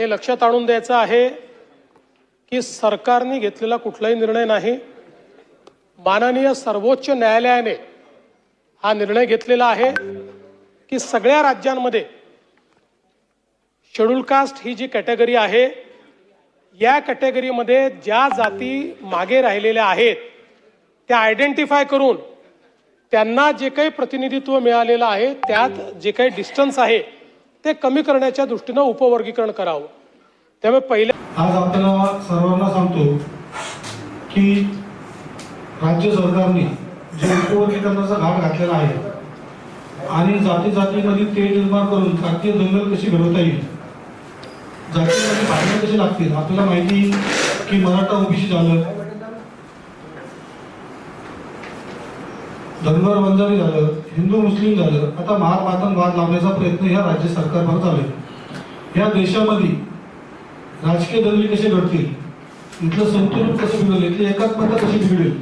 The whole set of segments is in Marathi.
हे लक्षात आणून द्यायचं आहे की सरकारने घेतलेला कुठलाही निर्णय नाही, माननीय सर्वोच्च न्यायालयाने हा निर्णय घेतलेला आहे की सगळ्या राज्यांमध्ये शेड्यूल कास्ट ही जी कॅटेगरी आहे, या कॅटेगरीमध्ये ज्या जाती मागे राहिलेल्या आहेत त्या आयडेंटिफाय करून त्यांना जे काही प्रतिनिधित्व मिळालेलं आहे त्यात जे काही डिस्टन्स आहे ते कमी करण्याच्या दृष्टीने उपवर्गीकरण करावं। त्यामुळे पहिले आज आपल्याला सर्वांना सांगतो की राज्य सरकारने जे उपवर्गीकरणाचा घाट घातलेला आहे आणि जाती जातीमध्ये तेढ निर्माण करून जातीय दंगल कशी घडवता येईल, जातीमध्ये भांडणं कशी लागतील। आपल्याला माहिती की मराठा ओबीसी झालं, धनगर वंजारी झालं, हिंदू मुस्लिम झालं, आता महार वाद लावण्याचा प्रयत्न ह्या राज्य सरकारवर चालू आहे। या देशामध्ये राजकीय दंगली कसे घडतील, इथलं संतुलन कसं बिघडेल, इथली एकात्मता कशी बिघडेल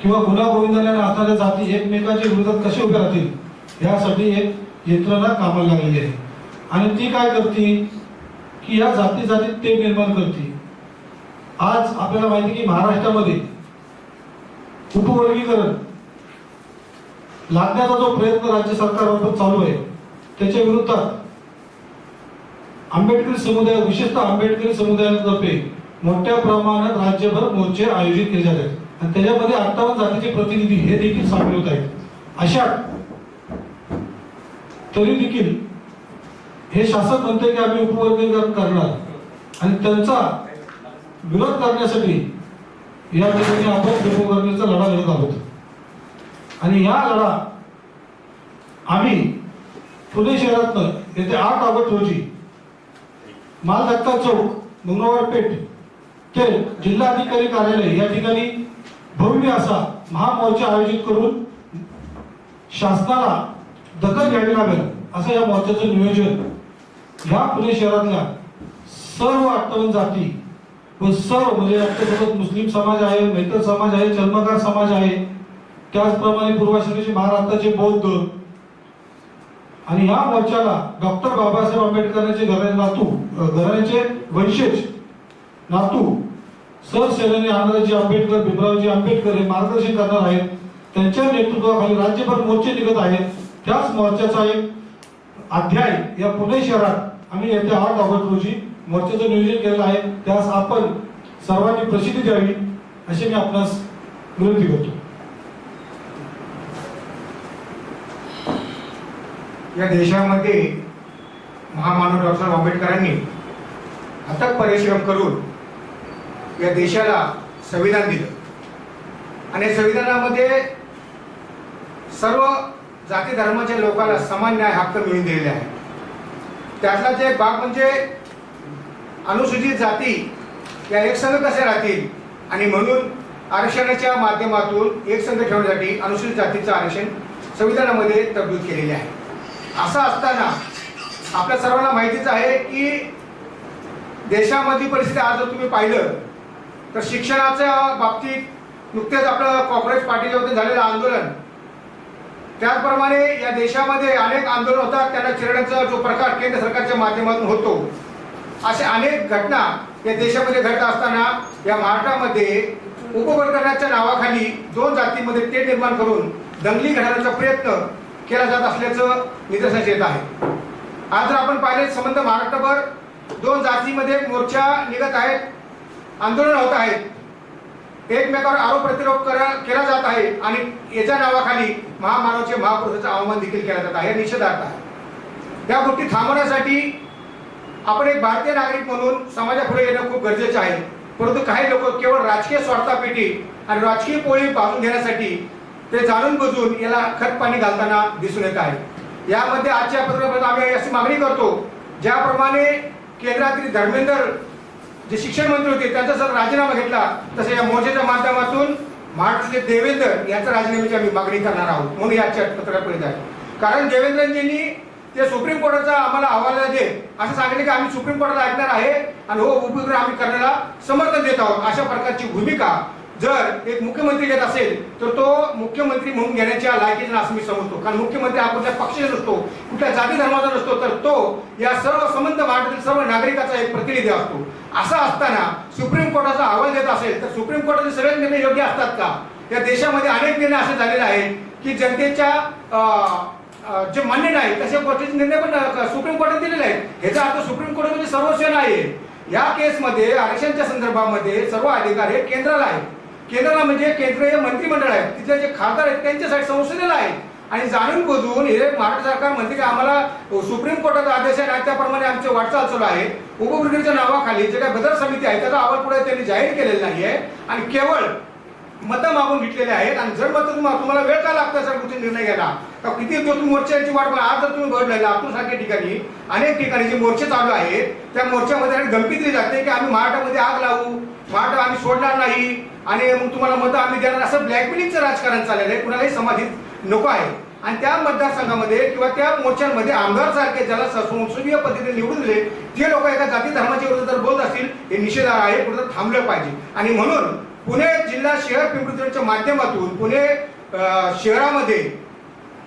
किंवा गुन्हा गोविंदाने असणाऱ्या जाती एकमेकांच्या विरोधात कसे उभे राहतील, यासाठी एक यंत्रणा कामाला लागलेली आहे। आणि ती काय करते की या जाती जातीत ते निर्माण करते। आज आपल्याला माहिती की महाराष्ट्रामध्ये उपवर्गीकरण लादण्याचा जो प्रयत्न राज्य सरकारमार्फत चालू आहे त्याच्या विरोधात आंबेडकरी समुदाय, विशेषतः आंबेडकरी समुदायातर्फे मोठ्या प्रमाणात राज्यभर मोर्चे आयोजित केले जात आहेत आणि त्याच्यामध्ये 58 जातीचे प्रतिनिधी हे देखील सामील होत आहेत। अशा तरी देखील हे शासन म्हणते की आम्ही उपवर्गीकरण करणार आणि त्यांचा विरोध करण्यासाठी या ठिकाणी आपण उपवर्गीकरणाचा लढा लढत आहोत। आणि या लढा आम्ही पुणे शहरातनं येत्या 8 ऑगस्ट रोजी मालदत्ता चौक, मंगळवार पेठ ते जिल्हाधिकारी कार्यालय या ठिकाणी भव्य असा महामोर्चा आयोजित करून शासनाला दखल घ्यावी लागेल असं या मोर्चाचं नियोजन ह्या पुणे शहरातल्या सर्व 58 जाती व सर्व म्हणजे आपल्यासोबत मुस्लिम समाज आहे, मेहतर समाज आहे, चर्मकार समाज आहे, त्याचप्रमाणे पूर्वाश्रमीचे महाराष्ट्राचे बौद्ध आणि या मोर्चाला डॉक्टर बाबासाहेब आंबेडकरांचे घराण्याचे वंशज नातू सरसेनानी आनंदजी आंबेडकर, भीमरावजी आंबेडकर हे मार्गदर्शन करणार आहेत। त्यांच्या नेतृत्वाखाली राज्यभर मोर्चे निघत आहेत। त्याच मोर्चाचा एक अध्याय या पुणे शहरात आम्ही येत्या 8 ऑगस्ट रोजी मोर्चाचं नियोजन केलेलं आहे। त्यास आपण सर्वांनी प्रसिद्धी द्यावी अशी मी आपणास विनंती करतो। या देशामध्ये महामानव डॉक्टर आंबेडकरांनी अथक परिश्रम करून या देशाला संविधान दिलं आणि संविधानामध्ये सर्व जाती धर्माच्या लोकांना समान न्याय हक्क मिळवून दिलेले आहे। त्यातलाच एक भाग म्हणजे अनुसूचित जाती या एकसंघ कसे राहतील आणि म्हणून आरक्षणाच्या माध्यमातून एकसंघ ठेवण्यासाठी अनुसूचित जातीचं आरक्षण संविधानामध्ये तरतूद केलेले आहे। असं असताना आपल्या सर्वांना माहितीच आहे की देशामधली परिस्थिती आज जर तुम्ही पाहिलं तर शिक्षणाच्या बाबतीत नुकतेच आपलं काँग्रेस पार्टीच्या वतीने झालेलं आंदोलन, त्याचप्रमाणे या देशामध्ये अनेक आंदोलन होतात, त्यांना चिरडण्याचा जो प्रकार केंद्र सरकारच्या माध्यमातून होतो, अशा अनेक घटना या देशामध्ये घडत असताना या महाराष्ट्रामध्ये उपवर्गीकरणाच्या नावाखाली 2 जातींमध्ये तेढ निर्माण करून दंगली घडवण्याचा प्रयत्न केला जात असल्याचं निदर्शनास येत आहे। आज जर आपण पाहिले संबंध महाराष्ट्रभर 2 जातीमध्ये मोर्चा निघत आहेत, आंदोलन होत आहेत, एकमेकावर आरोप प्रतिरोध केला जात आहे आणि याच्या नावाखाली महामानवाचे महापुरुषाचं आव्हान देखील केलं जात आहे, निषेधार्थ आहे। त्या गोष्टी थांबवण्यासाठी आपण एक भारतीय नागरिक म्हणून समाजापुढे येणं खूप गरजेचं आहे। परंतु काही लोक केवळ राजकीय स्वार्थापोटी आणि राजकीय पोळी बाजून घेण्यासाठी ते जाणून बुजून याला खत पाणी घालताना दिसून येत आहे। यामध्ये आजच्या पत्रकात आम्ही अशी मागणी करतो, ज्याप्रमाणे केंद्रातील धर्मेंद्र जे शिक्षण मंत्री होते त्यांचा जर राजीनामा घेतला तसं या मोर्चाच्या माध्यमातून महाराष्ट्राचे देवेंद्र यांच्या राजीनाम्याची आम्ही मागणी करणार आहोत म्हणून याच्या पत्रकात परित आहे। कारण देवेंद्रजींनी ते सुप्रीम कोर्टाचा आम्हाला अहवाल दे असं सांगितले की आम्ही सुप्रीम कोर्टाला ऐकणार आहे आणि हो उपविग्रह आम्ही करण्याला समर्थन देत आहोत, अशा प्रकारची भूमिका जर एक मुख्यमंत्री घेत असेल तर तो मुख्यमंत्री म्हणून घेण्याच्या लायकीचा असं मी समजतो. कारण मुख्यमंत्री हा कुठल्या पक्षाचा नसतो, कुठल्या जाती धर्माचा नसतो, तर तो या सर्व संबंध भारतातील सर्व नागरिकाचा एक प्रतिनिधी असतो. असं असताना सुप्रीम कोर्टाचा अहवाल देत असेल तर सुप्रीम कोर्टाचे सगळे निर्णय योग्य असतात का? या देशामध्ये अनेक निर्णय असे झालेले आहेत की जनतेच्या जे मान्य नाही तसे गोष्टीचे निर्णय पण सुप्रीम कोर्टाने दिलेले आहेत. ह्याचा अर्थ सुप्रीम कोर्ट म्हणजे सर्वोच्च नाही. या केसमध्ये आरक्षणच्या संदर्भामध्ये सर्व अधिकार हे केंद्राला आहे. केंद्राला म्हणजे केंद्रीय मंत्रिमंडळ आहे, तिथले जे खासदार आहेत त्यांच्यासाठी संसदेला आहे. आणि जाणून बुजून हे महाराष्ट्र सरकार म्हणते की आम्हाला सुप्रीम कोर्टाचा आदेश आहे त्याप्रमाणे आमची वाटचाल चालू आहे. उपब्रिगेडच्या नावाखाली जे काही बदल समिती आहे त्याचा अहवाल पुढे त्यांनी जाहीर केलेला नाहीये आणि केवळ मतं मागून घेतलेले आहेत. आणि जर मतं तुम्हाला वेळ का लागतं सर कुठे निर्णय घ्यायला, तर किती दिवस तुम्ही मोर्चाची वाट बघा. आज जर तुम्ही बघितलं लातूर सारख्या ठिकाणी अनेक ठिकाणी जे मोर्चे चालू आहेत त्या मोर्चामध्ये धमकी दिली जाते की आम्ही महाराष्ट्रामध्ये आग लावू, महाराष्ट्र आम्ही सोडणार नाही आणि मग तुम्हाला मतं आम्ही देणार, असं ब्लॅकमेलिंगचं राजकारण चाललेलं आहे. कुणालाही समाजिक नको आहे. आणि त्या मतदारसंघामध्ये किंवा त्या मोर्चांमध्ये आमदार सारखे ज्याला संसदीय पद्धतीने निवडून दिले ते लोक एका जाती धर्माच्या विरोधात जर बोलत असतील हे निषेधार्ह आहे, कुठं थांबलं पाहिजे. आणि म्हणून पुणे जिल्हा शहर पिंपरी चिंचवडच्या माध्यमातून पुणे शहरामध्ये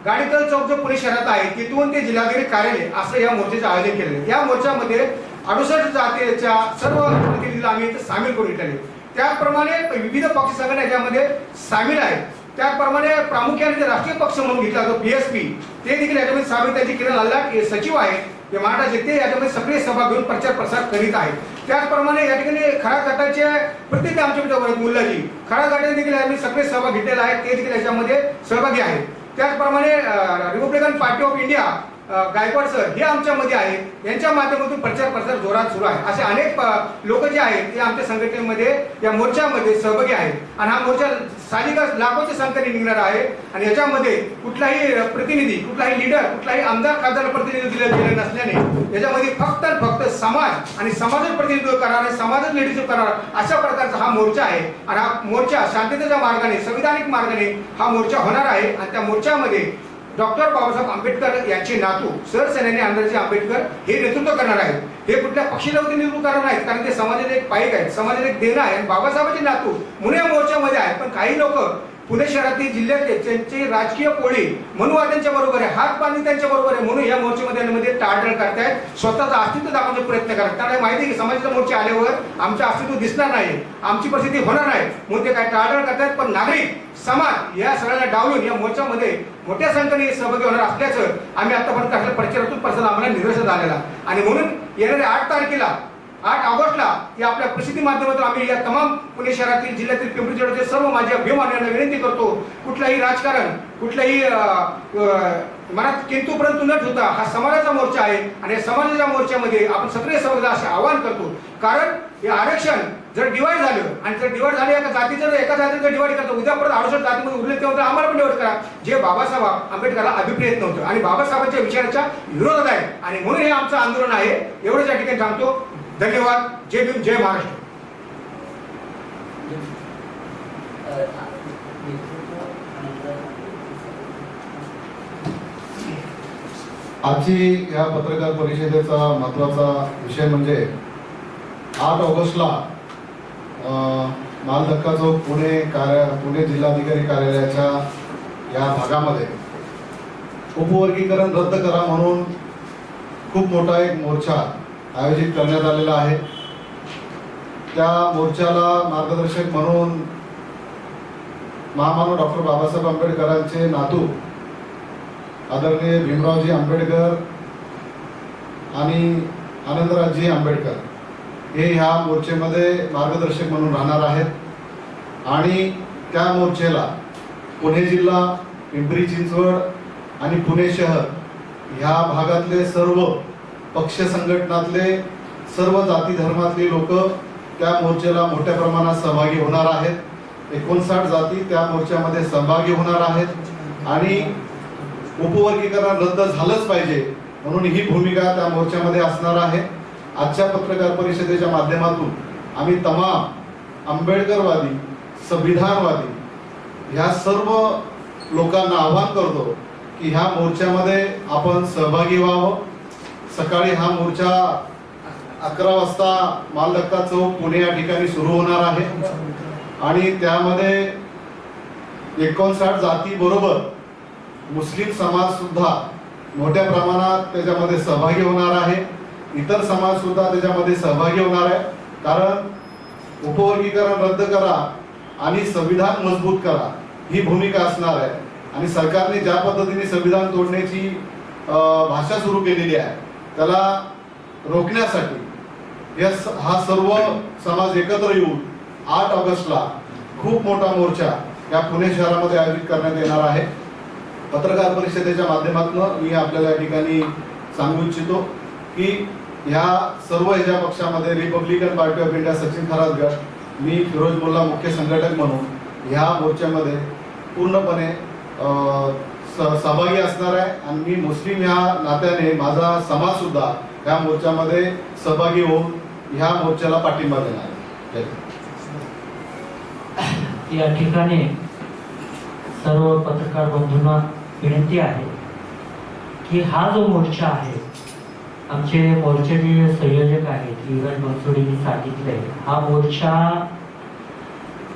गाडीतल चौक जो पुणे शहरात आहे तिथून ते जिल्हाधिकारी कार्यालय असं या मोर्चाचे आयोजन केलेले आहे. या मोर्चामध्ये 68 जातीच्या सर्व प्रतिनिधीला आम्ही इथे सामील करून घेतलेले. त्याचप्रमाणे विविध पक्ष संघटना याच्यामध्ये सामील आहेत. त्याचप्रमाणे प्रामुख्याने जे राष्ट्रीय पक्ष म्हणून घेतला जो बीएसपी ते देखील याच्यामध्ये सामील. त्याची किरण लाल सचिव आहेत ते महाराष्ट्राचे, ते याच्यामध्ये सक्रिय सहभाग घेऊन प्रचार प्रसार करीत आहेत. त्याचप्रमाणे या ठिकाणी खरा गटाचे प्रत्येक आमच्या मुलाजी खरा गटाने देखील यामध्ये सक्रिय सहभाग घेतलेला आहे, ते देखील याच्यामध्ये सहभागी आहेत. त्याचप्रमाणे Republican party of India Gaikwad sir हे आमच्यामध्ये आहेत, यांच्या माध्यमातून प्रचार प्रसार जोरात सुरू आहे. असे अनेक लोक जे आहेत ते आमच्या संघटनेमध्ये या मोर्चामध्ये सहभागी आहेत. आणि हा मोर्चा साहजिकच लाखोच्या संख्येने निघणार आहे. आणि याच्यामध्ये कुठलाही प्रतिनिधी, कुठलाही लीडर, कुठलाही आमदार खासदार प्रतिनिधी दिले गेले नसल्याने याच्यामध्ये फक्त समाज आणि समाजाचं प्रतिनिधित्व करणार, समाजाचं लिडरशिप करणार अशा प्रकारचा हा मोर्चा आहे. आणि हा मोर्चा शांततेच्या मार्गाने, संविधानिक मार्गाने हा मोर्चा होणार आहे. आणि त्या मोर्चामध्ये डॉक्टर बाबासाहेब आंबेडकर यांचे नातू सरसेनानी आंध्रजी आंबेडकर हे नेतृत्व करणार आहेत. हे कुठल्या पक्षाला नेतृत्व करणार नाहीत, कारण ते समाजाचे एक पाईक आहेत, समाजाचे एक देणं आहे. बाबासाहेबांचे नातू म्हणून या मोर्चामध्ये आहेत. पण काही लोक पुणे शहरातील जिल्ह्यातले त्यांचे राजकीय कोळी म्हणून त्यांच्या बरोबर आहे, हात बांधणी त्यांच्या बरोबर आहे म्हणून या मोर्चामध्ये टाळाटाळ करतायत, स्वतःचं अस्तित्व दाखवण्याचा प्रयत्न करतात. त्यांना माहिती आहे की समाजाचा मोर्चा आल्यावर आमचं अस्तित्व दिसणार नाही, आमची परिस्थिती होणार नाही म्हणून ते काय टाळाटाळ करतायत. पण नागरिक समाज या सगळ्यांना डावलून या मोर्चामध्ये मोठ्या संख्येने सहभागी होणार असल्याचं आम्ही आतापर्यंत प्रचारातून प्रसार आम्हाला निदर्शनास आलेला. आणि म्हणून येणाऱ्या 8 तारखेला 8 ऑगस्टला या आपल्या प्रसिद्धी माध्यमातून आम्ही या तमाम पुणे शहरातील जिल्ह्यातील पिंपरी चिंचवडचे सर्व माझ्या अभिमान्यांना विनंती करतो, कुठलाही राजकारण, कुठलाही मनात किंतु परंतु न ठेवता हा समाजाचा मोर्चा आहे. आणि या समाजाच्या मोर्चामध्ये आपण सक्रिय सहभाग असे आवाहन करतो. कारण हे आरक्षण जर डिवाइड झालं आणि जर डिवाइड झाले एका जातीचं एका जातीचं डिवाइड करतो, उद्या परत 68 जातीमध्ये उरले तेव्हा आम्हाला पण डिवाइड करा, जे बाबासाहेब आंबेडकरला अभिप्रेत नव्हतं आणि बाबासाहेबांच्या विचाराच्या विरोधात आहे. आणि म्हणून हे आमचं आंदोलन आहे. एवढंच या ठिकाणी सांगतो. धन्यवाद. जय भीम, जय महाराष्ट्र. आजची या पत्रकार परिषदेचा महत्त्वाचा विषय म्हणजे 8 ऑगस्टला मालधक्का चौक पुणे जिल्हाधिकारी कार्यालयाच्या या भागामध्ये उपवर्गीकरण रद्द करा म्हणून खूप मोठा एक मोर्चा आयोजित करण्यात आलेला आहे. त्या मोर्चाला मार्गदर्शक म्हणून महामानव डॉक्टर बाबासाहेब आंबेडकरांचे नातू आदरणीय भीमरावजी आंबेडकर आणि आनंदराजजी आंबेडकर हे ह्या मोर्चेमध्ये मार्गदर्शक म्हणून राहणार आहेत. आणि त्या मोर्चेला पुणे जिल्हा, पिंपरी चिंचवड आणि पुणे शहर ह्या भागातले सर्व पक्ष संघटनातले सर्व जाती धर्मातली लोक त्या मोर्चेला मोठ्या प्रमाणात सहभागी होणार आहेत. 59 जाती त्या मोर्चामध्ये सहभागी होणार आहेत. आणि उपवर्गीकरण रद्द झालंच पाहिजे म्हणून ही भूमिका त्या मोर्चामध्ये असणार आहे. आजच्या पत्रकार परिषदेच्या माध्यमातून आम्ही तमाम आंबेडकरवादी, संविधानवादी ह्या सर्व लोकांना आवाहन करतो की ह्या मोर्चामध्ये आपण सहभागी व्हावं. सकाळी हा मोर्चा 11 वाजता मालधक्का चौक पुणे या ठिकाणी सुरू होणार आहे. आणि त्यामध्ये 59 जातीबरोबर मुस्लिम समाजसुद्धा मोठ्या प्रमाणात त्याच्यामध्ये सहभागी होणार आहे. इतर समाजसुद्धा त्याच्यामध्ये सहभागी होणार आहे. कारण उपवर्गीकरण रद्द करा आणि संविधान मजबूत करा ही भूमिका असणार आहे. आणि सरकारने ज्या पद्धतीने संविधान तोडण्याची भाषा सुरू केलेली आहे त्याला रोखण्यासाठी हा सर्व समाज एकत्र येऊन 8 ऑगस्टला खूप मोठा मोर्चा या पुणे शहरामध्ये आयोजित करण्यात येणार आहे. पत्रकार परिषदेच्या माध्यमातून मी आपल्याला या ठिकाणी सांगू इच्छितो की ह्या सर्व ह्याच्या पक्षामध्ये Republican party of India Sachin Kharat गट, मी फिरोज मुल्ला मुख्य संघटक म्हणून ह्या मोर्चामध्ये पूर्णपणे सहभागी असणार आहे. आणि मी मुस्लिम ह्या नात्याने माझा समाज सुद्धा ह्या मोर्चामध्ये सहभागी होऊन ह्या मोर्चाला पाठिंबा देणार आहे. या ठिकाणी सर्व पत्रकार बंधूंना विनंती आहे की हा जो मोर्चा आहे, आमचे मोर्चाचे संयोजक आहेत युवराज बनसोडेंनी सांगितलंय, हा मोर्चा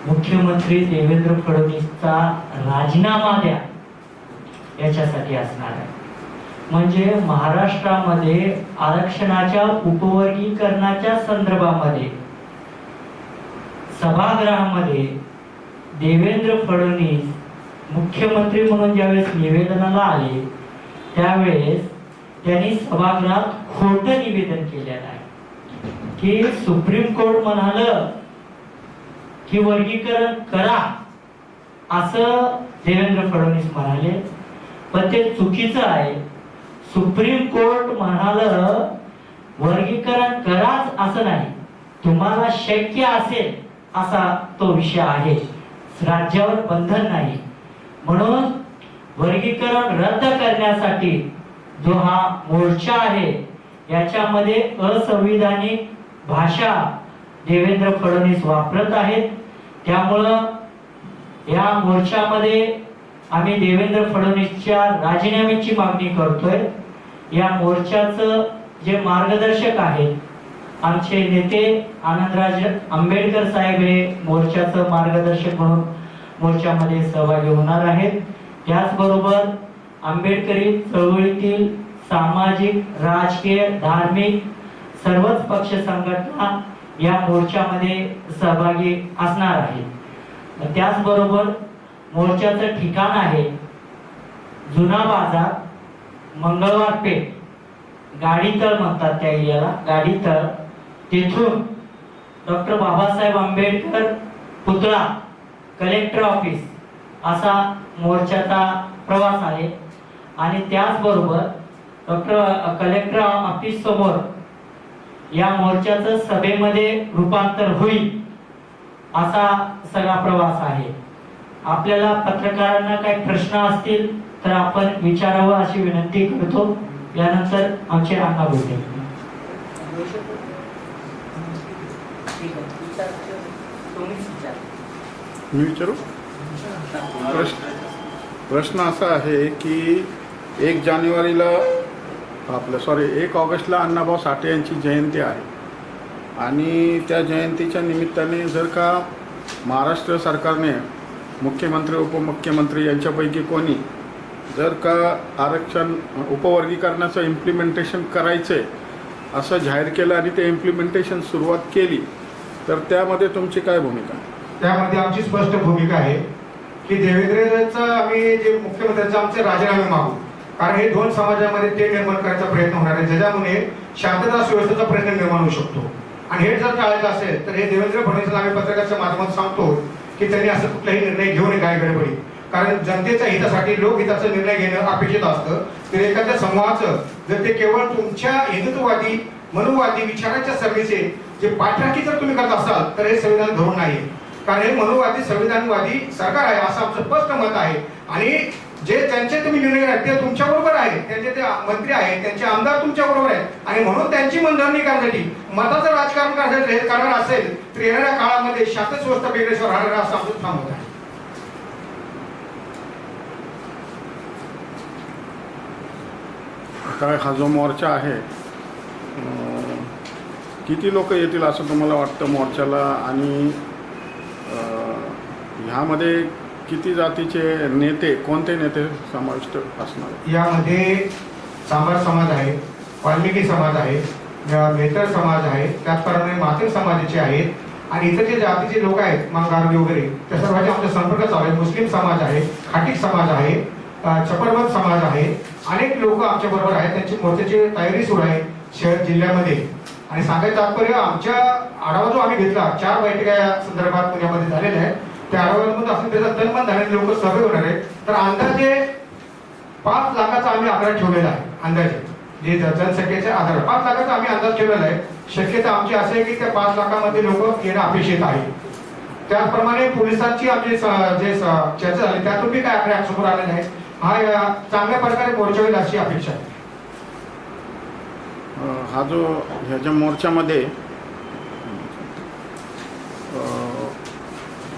मुख्यमंत्री देवेंद्र फडणवीसचा राजीनामा द्या याच्यासाठी असणार आहे. म्हणजे महाराष्ट्रामध्ये आरक्षणाच्या उपवर्गीकरणाच्या संदर्भामध्ये सभागृहामध्ये देवेंद्र फडणवीस मुख्यमंत्री म्हणून ज्यावेळेस निवेदनाला आले त्यावेळेस त्यांनी सभागृहात खोटं निवेदन केलेलं आहे की सुप्रीम कोर्ट म्हणालं की वर्गीकरण करा असं देवेंद्र फडणवीस म्हणाले, पण ते चुकीचं आहे. सुप्रीम कोर्ट म्हणालं वर्गीकरण कराच असं नाही, तुम्हाला शक्य असेल असा तो विषय आहे, राज्यावर बंधन नाही. म्हणून वर्गीकरण रद्द करण्यासाठी जो हा मोर्चा आहे याच्यामध्ये असंविधानिक भाषा देवेंद्र फडणवीस वापरत आहेत. त्यामुळं या मोर्चामध्ये आम्ही देवेंद्र फडणवीसच्या राजीनाम्याची मागणी करतोय. या मोर्चाचं जे मार्गदर्शक आहेत आमचे नेते आनंदराज आंबेडकर साहेब हे मोर्चाचं मार्गदर्शक म्हणून मोर्चामध्ये सहभागी होणार आहेत. त्याचबरोबर आंबेडकरी चळवळीतील सामाजिक, राजकीय, धार्मिक सर्वच पक्ष संघटना या मोर्चामध्ये सहभागी असणार आहेत. त्याचबरोबर मोर्चाचं ठिकाण आहे जुना बाजार, मंगळवार पेठ, गाडीतळ म्हणतात त्या एरियाला, गाडीतळ. तिथून डॉक्टर बाबासाहेब आंबेडकर पुतळा, कलेक्टर ऑफिस असा मोर्चाचा प्रवास आहे. आणि त्याचबरोबर डॉक्टर कलेक्टर ऑफिस समोर या मोर्चाचं सभेमध्ये रूपांतर होईल असा सगळा प्रवास आहे. आपल्याला पत्रकारांना काही प्रश्न असतील तर आपण विचारावं अशी विनंती करतो. यानंतर आमचे अण्णा बोलते. मी विचारू? प्रश्न असा आहे की 1 जानेवारीला 1 ऑगस्टला अण्णाभाऊ साठे यांची जयंती आहे आणि त्या जयंतीच्या निमित्ताने जर का महाराष्ट्र सरकारने मुख्यमंत्री, उपमुख्यमंत्री यांच्यापैकी कोणी जर का आरक्षण उपवर्गीकरणाचं इम्प्लिमेंटेशन करायचं आहे असं जाहीर केलं आणि ते इम्प्लिमेंटेशन सुरुवात केली तर त्यामध्ये तुमची काय भूमिका? त्यामध्ये आमची स्पष्ट भूमिका आहे की देवेंद्रचा आम्ही जे मुख्यमंत्र्यांचा आमचे राजीनामे मागू. कारण हे 2 समाजामध्ये ते निर्माण करायचा प्रयत्न होणार आहे ज्याच्यामुळे शांतता सुव्यवस्थेचा प्रश्न निर्माण होऊ शकतो. आणि हे जर टाळायचं असेल तर हे देवेंद्र फडणवीसला आम्ही पत्रकाच्या माध्यमातून सांगतो की त्यांनी असं कुठलाही निर्णय घेऊ नये काय गडबडी. कारण जनतेच्या हितासाठी लोकहिताचा निर्णय घेणं अपेक्षित असतं. तर एखाद्या समूहाचं जर ते केवळ तुमच्या हिंदुत्ववादी, मनुवादी विचाराच्या सर्वेचे जे पाठराखी जर तुम्ही करत असाल तर हे संविधान धरून नाही. कारण हे मनुवादी, संविधानवादी सरकार आहे असं आमचं स्पष्ट मत आहे. आणि जे त्यांचे तुम्ही निर्णय घ्या ते तुमच्या बरोबर आहे, त्यांचे ते मंत्री आहेत, त्यांचे आमदार तुमच्या बरोबर आहेत. आणि म्हणून त्यांची मनधरणी करण्यासाठी मताचं राजकारण करणार असेल तर येणाऱ्या काळामध्ये शांत सुव्यवस्था बिघडल्याशिवाय राहणार असं आमचं ठाम मत आहे. काय हा जो मोर्चा आहे किती लोक येतील असं तुम्हाला वाटतं मोर्चाला? आणि ह्यामध्ये किती जातीचे नेते, कोणते नेते समाविष्ट असणार? यामध्ये सांबार समाज आहे, वाल्मिकी समाज आहे, मेहतर समाज आहे, त्याचप्रमाणे मातेर समाजाचे आहेत आणि इतर जे जातीचे लोक आहेत मांगारवी वगैरे त्या सर्वांचे आमच्या संपर्क चालू आहे. मुस्लिम समाज आहे, खाटीक समाज आहे, छपरबंद समाज आहे, अनेक लोक आमच्या बरोबर आहेत. त्यांची मोर्चाची तयारी सुरू आहे शहर जिल्ह्यामध्ये. आणि सांगायचं तात्पर्य आमच्या आढावा जो आम्ही घेतला 4 बैठका या संदर्भात पुण्यामध्ये झालेल्या आहेत. त्या आढाव्यामध्ये असं त्याचा तनमन झालेले लोक सहभागी होणार आहेत. तर अंदाजे 5 लाखाचा आम्ही आकडा ठेवलेला आहे. अंदाजे जे जनसंख्येच्या आधार 5 लाखाचा आम्ही अंदाज ठेवलेला आहे. शक्यता आमची अशी आहे की त्या 5 लाखामध्ये लोक येणं अपेक्षित आहे. त्याचप्रमाणे पोलिसांची आमची जे चर्चा झाली त्यातून बी काय आकडे समोर आलेले आहेत. हा चांगल्या प्रकारे मोर्चा होईल अशी अपेक्षा आहे. हा जो ह्याच्या मोर्चामध्ये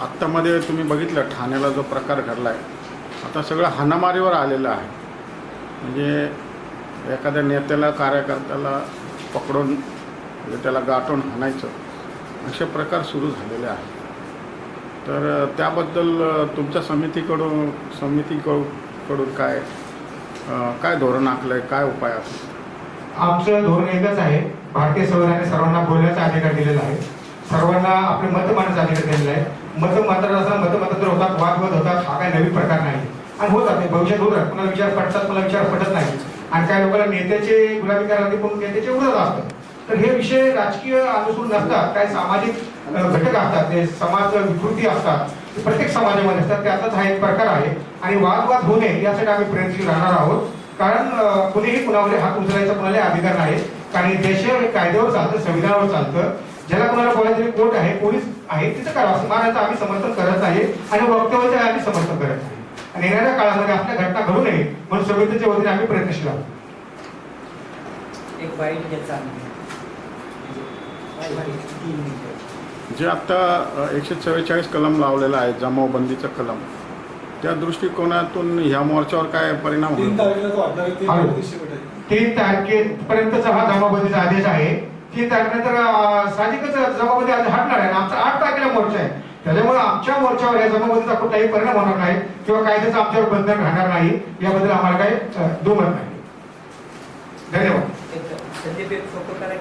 आत्तामध्ये तुम्ही बघितलं ठाण्याला जो प्रकार घडला आहे, आता सगळं हाणामारीवर आलेलं आहे. म्हणजे एखाद्या नेत्याला कार्यकर्त्याला पकडून म्हणजे त्याला गाठून हाणायचं असे प्रकार सुरू झालेले आहेत. तर त्याबद्दल तुमच्या समितीकडून काय धोरण आखलं आहे, काय उपाय असेल? आमचं धोरण एकच आहे. भारतीय संविधानाने सर्वांना बोलण्याचा अधिकार दिलेला आहे, सर्वांना आपले मत मांडण्याचा अधिकार दिलेला आहे. मतमतांतर होतात, वादविवाद होतात, हा काही नवीन प्रकार नाही आणि होतात, भविष्यात होतात. कुणाला विचार पडतात, कुणाला विचार पडत नाही. आणि काही लोकांना नेत्याचे गुलामी करायला पण नेत्याचे उडत असतात. तर हे विषय राजकीय अनुसून नसतात, काही सामाजिक घटक असतात, जे समाज विकृती असतात, प्रत्येक समाजामध्ये असतात. त्याचाच हा एक प्रकार आहे आणि वादवाद होऊ नये यासाठी आम्ही प्रयत्नशील राहणार आहोत. कारण कुणीही कुणावर हात उचलायचा कुणाला अधिकार नाही. कारण देश कायद्यावर चालतं, संविधानावर चालतं. ज्याला कुणाला बोलायचं कोर्ट आहे, पोलीस आहे, तिथं करावं असं मानायचं आम्ही समर्थन करत नाही आणि वक्तव्याचं आम्ही समर्थन करत नाही. आणि येणाऱ्या काळामध्ये आपल्या घटना घडू नये म्हणून समितीच्या वतीने आम्ही प्रयत्नशील आहोत. जे आता 144 कलम लावलेला आहे, जमावबंदीचा कलम, त्या दृष्टिकोनातून ह्या मोर्चावर काय परिणाम होईल? 3 तारखेपर्यंतचा हा जमावबंदीचा आदेश आहे. 3 तारखेनंतर साहजिकच जमावबंदी हटणार आहे. आमचा 8 तारखेला मोर्चा आहे. त्याच्यामुळे आमच्या मोर्चावर या जमावबंदीचा कुठलाही परिणाम होणार नाही किंवा कायद्याचं आमच्यावर बंधन राहणार नाही याबद्दल आम्हाला काही दुमत नाही. धन्यवाद.